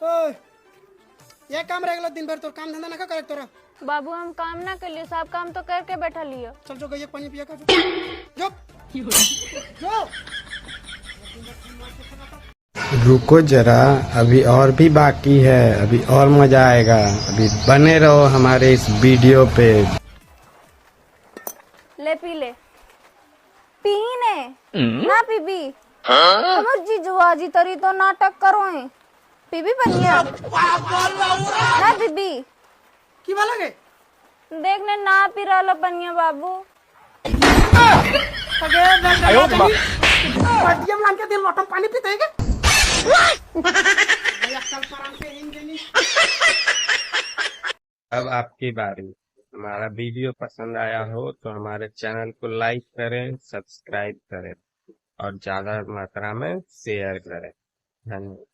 ओए, ये काम रहेगा दिन भर तो काम धंधा ना का करे तोरा। बाबू हम काम ना कर लिए, सब काम तो करके बैठा लियो। चल जो गई पानी पिया का जो जो रुको जरा, अभी और भी बाकी है, अभी और मजा आएगा। अभी बने रहो हमारे इस वीडियो पे। ले पी ले, पीने ना पीबी। हमर जीजुआजी तरी तो नाटक करो है, पीबी बनिया ना पीबी। की वाला गे देखने ना पी रहा बनिया बाबू। अगे पटियम लान के दिन लोटम पानी पीते हैं अब आपकी बारी। हमारा वीडियो पसंद आया हो तो हमारे चैनल को लाइक करें, सब्सक्राइब करें और ज्यादा मात्रा में शेयर करें। धन्यवाद।